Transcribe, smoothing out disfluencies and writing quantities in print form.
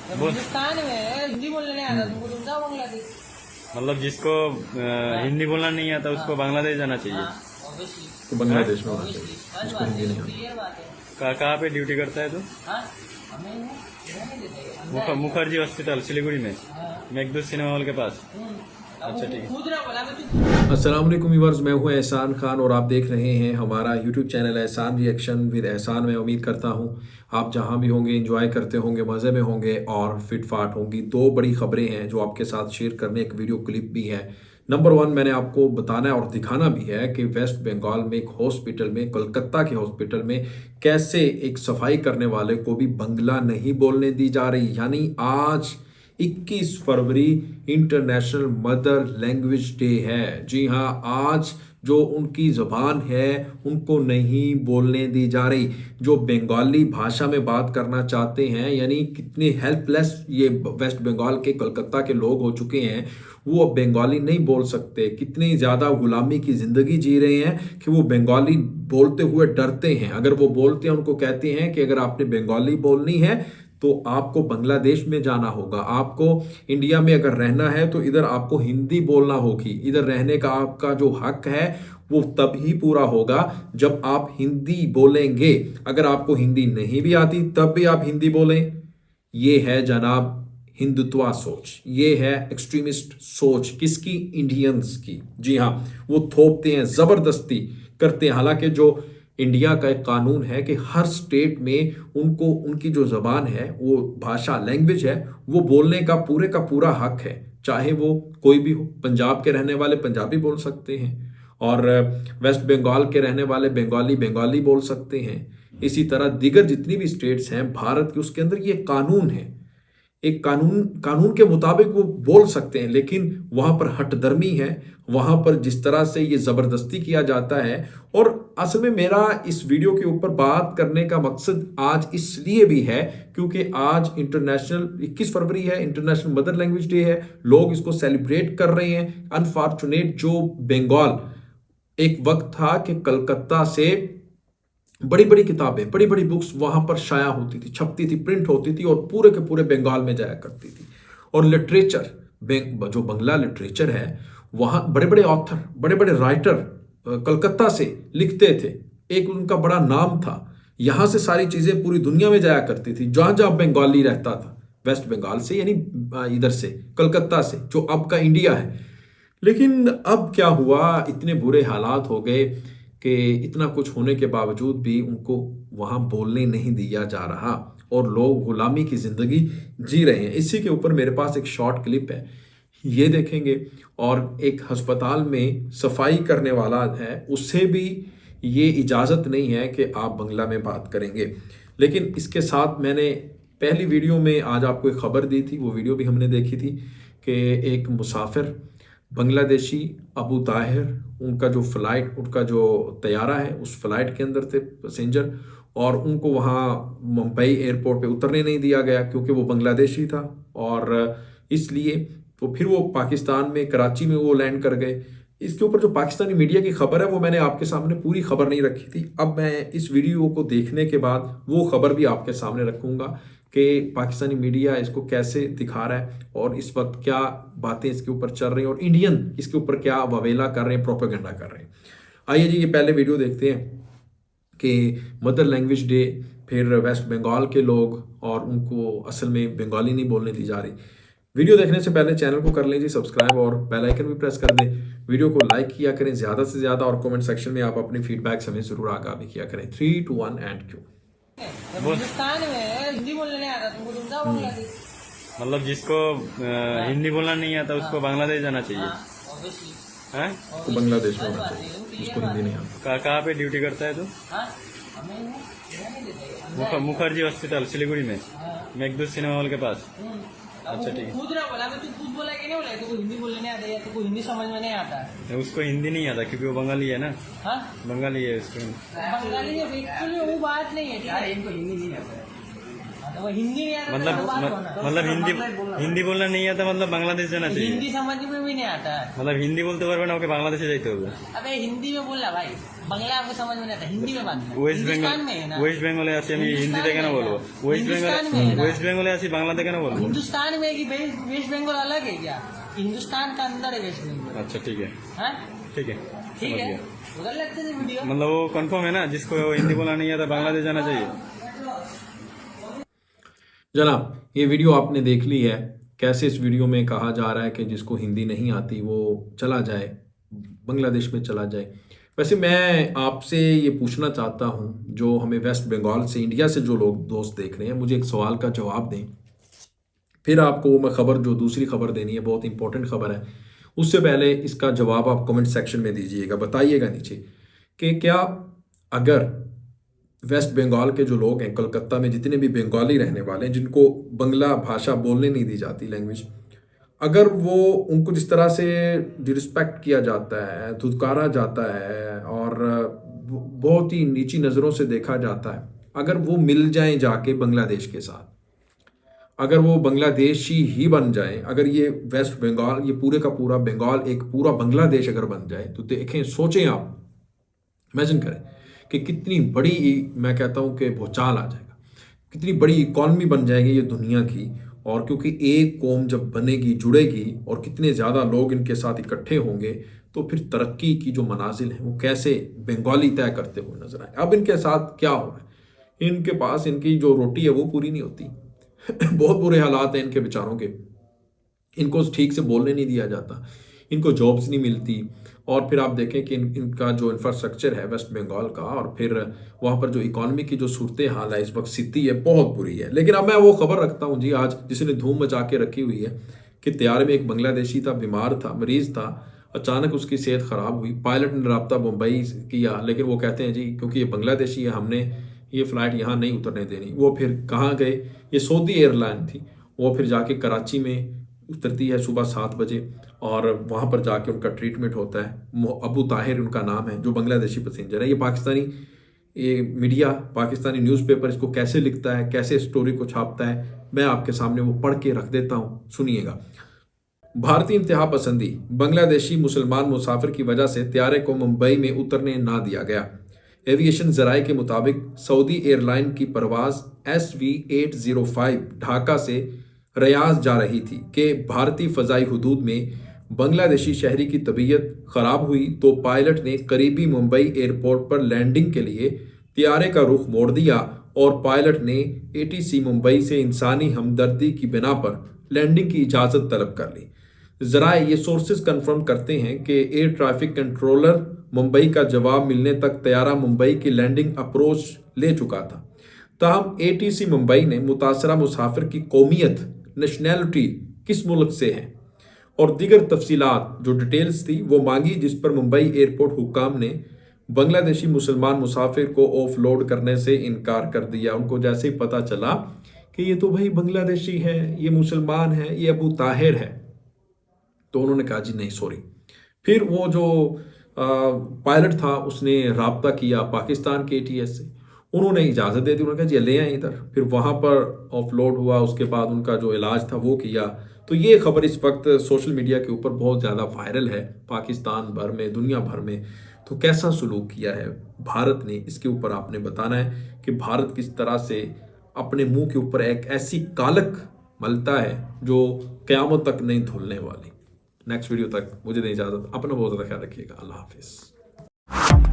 बोल। हिंदुस्तान में हिंदी बोलने नहीं आता तुमको, तुम जाओ बांग्लादेश। मतलब जिसको हिंदी बोलना नहीं आता उसको बांग्लादेश जाना चाहिए। ऑब्वियसली तो बांग्लादेश में होना चाहिए, बस जिसको बात हिंदी है, नहीं आती। क्लियर बात है। कहाँ पे ड्यूटी करता है तू? हाँ हमें रहने देते हैं। मुखर्जी हॉस्पिटल सिलीगुड़ी में, हाँ। मेघदूत सिनेमा हॉल के पास। अब अच्छा, ठीक है। खुद ना बोला मैं अस्सलाम वालेकुम व्यूअर्स, मैं हूं एहसान खान और आप देख रहे हैं हमारा यूट्यूब चैनल एहसान रिएक्शन विद एहसान। मैं उम्मीद करता हूं आप जहां भी होंगे एंजॉय करते होंगे, मज़े में होंगे और फिट फाट होंगी। दो बड़ी खबरें हैं जो आपके साथ शेयर करने, एक वीडियो क्लिप भी है। नंबर वन, मैंने आपको बताना और दिखाना भी है कि वेस्ट बंगाल में एक हॉस्पिटल में, कोलकाता के हॉस्पिटल में कैसे एक सफाई करने वाले को भी बंगला नहीं बोलने दी जा रही। यानी आज 21 फरवरी इंटरनेशनल मदर लैंग्वेज डे है। जी हाँ, आज जो उनकी ज़बान है उनको नहीं बोलने दी जा रही। जो बंगाली भाषा में बात करना चाहते हैं, यानी कितने हेल्पलेस ये वेस्ट बंगाल के कोलकाता के लोग हो चुके हैं, वो अब बंगाली नहीं बोल सकते। कितनी ज़्यादा गुलामी की ज़िंदगी जी रहे हैं कि वो बंगाली बोलते हुए डरते हैं। अगर वो बोलते हैं, उनको कहते हैं कि अगर आपने बंगाली बोलनी है तो आपको बांग्लादेश में जाना होगा। आपको इंडिया में अगर रहना है तो इधर आपको हिंदी बोलना होगी। इधर रहने का आपका जो हक है वो तब ही पूरा होगा जब आप हिंदी बोलेंगे। अगर आपको हिंदी नहीं भी आती तब भी आप हिंदी बोलें। ये है जनाब हिंदुत्वा सोच, ये है एक्सट्रीमिस्ट सोच। किसकी? इंडियंस की। जी हाँ, वो थोपते हैं, जबरदस्ती करते हैं। हालांकि जो इंडिया का एक कानून है कि हर स्टेट में उनको उनकी जो ज़बान है, वो भाषा, लैंग्वेज है, वो बोलने का पूरा हक है, चाहे वो कोई भी हो। पंजाब के रहने वाले पंजाबी बोल सकते हैं और वेस्ट बंगाल के रहने वाले बंगाली बोल सकते हैं। इसी तरह दीगर जितनी भी स्टेट्स हैं भारत के, उसके अंदर ये कानून है। एक कानून के मुताबिक वो बोल सकते हैं, लेकिन वहां पर हठधर्मी है, वहां पर जिस तरह से ये जबरदस्ती किया जाता है। और असल में मेरा इस वीडियो के ऊपर बात करने का मकसद आज इसलिए भी है क्योंकि आज इंटरनेशनल 21 फरवरी है, इंटरनेशनल मदर लैंग्वेज डे है। लोग इसको सेलिब्रेट कर रहे हैं। अनफॉर्चुनेट जो बंगाल, एक वक्त था कि कलकत्ता से बड़ी बड़ी किताबें, बड़ी बड़ी बुक्स वहां पर शाया होती थी, छपती थी, प्रिंट होती थी और पूरे के पूरे बंगाल में जाया करती थी। और लिटरेचर, जो बंगला लिटरेचर है, वहां बड़े बड़े ऑथर, बड़े बड़े राइटर कलकत्ता से लिखते थे। एक उनका बड़ा नाम था। यहां से सारी चीजें पूरी दुनिया में जाया करती थी, जहां जहां बंगाली रहता था। वेस्ट बंगाल से, यानी इधर से, कलकत्ता से, जो अब का इंडिया है। लेकिन अब क्या हुआ, इतने बुरे हालात हो गए कि इतना कुछ होने के बावजूद भी उनको वहाँ बोलने नहीं दिया जा रहा और लोग गुलामी की ज़िंदगी जी रहे हैं। इसी के ऊपर मेरे पास एक शॉर्ट क्लिप है, ये देखेंगे। और एक अस्पताल में सफाई करने वाला है, उससे भी ये इजाज़त नहीं है कि आप बंगला में बात करेंगे। लेकिन इसके साथ मैंने पहली वीडियो में आज आपको एक खबर दी थी, वो वीडियो भी हमने देखी थी कि एक मुसाफिर बांग्लादेशी अबू ताहिर, उनका जो फ्लाइट, उनका जो तैयारा है, उस फ्लाइट के अंदर थे पैसेंजर, और उनको वहाँ मुंबई एयरपोर्ट पे उतरने नहीं दिया गया क्योंकि वो बांग्लादेशी था। और इसलिए तो फिर वो पाकिस्तान में, कराची में वो लैंड कर गए। इसके ऊपर जो पाकिस्तानी मीडिया की खबर है वो मैंने आपके सामने पूरी खबर नहीं रखी थी। अब मैं इस वीडियो को देखने के बाद वो खबर भी आपके सामने रखूंगा कि पाकिस्तानी मीडिया इसको कैसे दिखा रहा है और इस वक्त क्या बातें इसके ऊपर चल रही हैं और इंडियन इसके ऊपर क्या ववेला कर रहे हैं, प्रोपेगेंडा कर रहे हैं। आइए जी, ये पहले वीडियो देखते हैं कि मदर लैंग्वेज डे, फिर वेस्ट बंगाल के लोग और उनको असल में बंगाली नहीं बोलने दी जा रही। वीडियो देखने से पहले चैनल को कर लीजिए सब्सक्राइब और बेल आइकन भी प्रेस कर दें। वीडियो को लाइक किया करें ज़्यादा से ज़्यादा और कमेंट सेक्शन में आप अपनी फीडबैक हमें ज़रूर आगाह भी किया करें। 3, 2, 1 एंड क्यू। हिंदुस्तान में हिंदी बोलने नहीं आता तुमको, तुम जाओ बांग्लादेश। मतलब जिसको हिंदी बोलना नहीं आता उसको बांग्लादेश जाना चाहिए। ऑब्वियसली हैं? तो बांग्लादेश में होना चाहिए, जिसको हिंदी नहीं आती। कहाँ पे ड्यूटी करता है तू? हमें रहने देते हैं। मुखर्जी हॉस्पिटल सिलीगुड़ी में, मेघदूत सिनेमा हॉल के पास। अच्छा, ठीक है। खुद ना बोला मैं, तू खुद बोला कि नहीं बोला तुमको हिंदी बोलने नहीं आता या तुमको हिंदी समझ में नहीं आता है? उसको हिंदी नहीं आता क्योंकि वो बंगाली है ना। हाँ बंगाली है उसको। बंगाली है, एक्चुअली वो बात नहीं है। यार इनको हिंदी नहीं आता है। आता, वो हिंदी नहीं आता मतलब तो बात होना। मतलब हिंदी बोलना नहीं आता, मतलब बांग्लादेश जाना चाहिए। हिंदी समझ में भी नहीं आता है। मतलब हिंदी बोलते পারবে না, ওকে বাংলাদেশে যাইতে হবে। अबे हिंदी में बोलना भाई, बांग्ला आपको समझ में नहीं आता, हिंदी में बात करो। ওয়েস্ট हिंदुस्तान में है বেঙ্গল ना, ওয়েস্ট বেঙ্গলে আছি আমি, হিন্দিতে কেন বলবো? हिंदुस्तान में है ना। ওয়েস্ট বেঙ্গলে আছি, বাংলাতে কেন বলবো? हिंदुस्तान में कि वेस्ट बंगाल अलग है क्या? हिंदुस्तान का अंदर है वेस्ट बंगाल। अच्छा ठीक है, हाँ ठीक है, ठीक समझ है, गया। उधर लगते थे वीडियो। मतलब वो कंफर्म है ना, जिसको हिंदी बोलना नहीं आता बांग्लादेश जाना चाहिए। जनाब, ये वीडियो आपने देख ली है। कैसे इस वीडियो में कहा जा रहा है कि जिसको हिंदी नहीं आती वो चला जाए, बांग्लादेश में चला जाए। वैसे मैं आपसे ये पूछना चाहता हूँ, जो हमें वेस्ट बंगाल से, इंडिया से जो लोग दोस्त देख रहे हैं, मुझे एक सवाल का जवाब दें। फिर आपको वो मैं खबर, जो दूसरी खबर देनी है, बहुत इंपॉर्टेंट खबर है, उससे पहले इसका जवाब आप कमेंट सेक्शन में दीजिएगा, बताइएगा नीचे कि क्या अगर वेस्ट बंगाल के जो लोग हैं, कलकत्ता में जितने भी बंगाली रहने वाले हैं, जिनको बंगला भाषा बोलने नहीं दी जाती, लैंग्वेज, अगर वो उनको जिस तरह से डिसरिस्पेक्ट किया जाता है, धुतकारा जाता है और बहुत ही नीची नज़रों से देखा जाता है, अगर वो मिल जाएं जाके बांग्लादेश के साथ, अगर वो बांग्लादेशी ही बन जाए, अगर ये वेस्ट बंगाल, ये पूरे का पूरा बंगाल एक पूरा बांग्लादेश अगर बन जाए, तो देखें, सोचें आप, इमेजिन करें कि कितनी बड़ी, मैं कहता हूं कि भूचाल आ जाएगा, कितनी बड़ी इकॉनमी बन जाएगी ये दुनिया की। और क्योंकि एक कौम जब बनेगी, जुड़ेगी और कितने ज़्यादा लोग इनके साथ इकट्ठे होंगे, तो फिर तरक्की की जो मनाजिल हैं वो कैसे बंगाली तय करते हुए नजर आए। अब इनके साथ क्या हो रहा है, इनके पास इनकी जो रोटी है वो पूरी नहीं होती। बहुत बुरे हालात हैं इनके बेचारों के, इनको ठीक से बोलने नहीं दिया जाता, इनको जॉब्स नहीं मिलती। और फिर आप देखें कि इनका जो इंफ्रास्ट्रक्चर है वेस्ट बंगाल का, और फिर वहाँ पर जो इकॉनमी की जो सूरत हाल है इस वक्त, स्थिति है बहुत बुरी है। लेकिन अब मैं वो खबर रखता हूँ जी आज, जिसने धूम मचा के रखी हुई है, कि तैयारे में एक बांग्लादेशी था, बीमार था, मरीज था, अचानक उसकी सेहत ख़राब हुई, पायलट ने रब्ता मुंबई किया, लेकिन वो कहते हैं जी क्योंकि ये बांग्लादेशी है, हमने ये फ़्लाइट यहाँ नहीं उतरने देनी। वो फिर कहाँ गए, ये सऊदी एयरलाइन थी, वो फिर जाके कराची में उतरती है सुबह 7 बजे, और वहाँ पर जाके उनका ट्रीटमेंट होता है। अबू ताहिर उनका नाम है, जो बांग्लादेशी पैसेंजर है। ये पाकिस्तानी, ये मीडिया, पाकिस्तानी न्यूज़पेपर इसको कैसे लिखता है, कैसे स्टोरी को छापता है, मैं आपके सामने वो पढ़ के रख देता हूँ, सुनिएगा। भारतीय इंतहा पसंदी, बांग्लादेशी मुसलमान मुसाफिर की वजह से तैयारे को मुंबई में उतरने ना दिया गया। एविएशन जराये के मुताबिक सऊदी एयरलाइन की परवाज SV805 ढाका से रियाज जा रही थी कि भारतीय फ़ज़ाई हुदूद में बांग्लादेशी शहरी की तबीयत ख़राब हुई तो पायलट ने करीबी मुंबई एयरपोर्ट पर लैंडिंग के लिए तैयारे का रुख मोड़ दिया, और पायलट ने ATC मुंबई से इंसानी हमदर्दी की बिना पर लैंडिंग की इजाज़त तलब कर ली। ज़राए, ये सोर्सेज कंफर्म करते हैं कि एयर ट्रैफिक कंट्रोलर मुंबई का जवाब मिलने तक तैयारा मुंबई की लैंडिंग अप्रोच ले चुका था। ताहम ATC मुंबई ने मुतासरा मुसाफिर की कौमियत, नेशनैलिटी, किस मुल्क से है और दीगर तफसीलात जो डिटेल्स थी वो मांगी, जिस पर मुंबई एयरपोर्ट हुक्काम ने बांग्लादेशी मुसलमान मुसाफिर को ऑफलोड करने से इनकार कर दिया। उनको जैसे ही पता चला कि ये तो भाई बांग्लादेशी है, ये मुसलमान है, ये अबू ताहिर है, तो उन्होंने कहा जी नहीं, सॉरी। फिर वो जो पायलट था उसने राब्ता किया पाकिस्तान के ATS से, उन्होंने इजाज़त दे दी, उन्होंने कहा जी ले आए इधर। फिर वहाँ पर ऑफलोड हुआ, उसके बाद उनका जो इलाज था वो किया। तो ये खबर इस वक्त सोशल मीडिया के ऊपर बहुत ज़्यादा वायरल है, पाकिस्तान भर में, दुनिया भर में। तो कैसा सलूक किया है भारत ने, इसके ऊपर आपने बताना है कि भारत किस तरह से अपने मुंह के ऊपर एक ऐसी कालक मलता है जो क़यामत तक नहीं धुलने वाली। नेक्स्ट वीडियो तक मुझे दें इजाज़त, अपना बहुत ज़्यादा ख्याल रखिएगा। अल्लाह हाफिज़।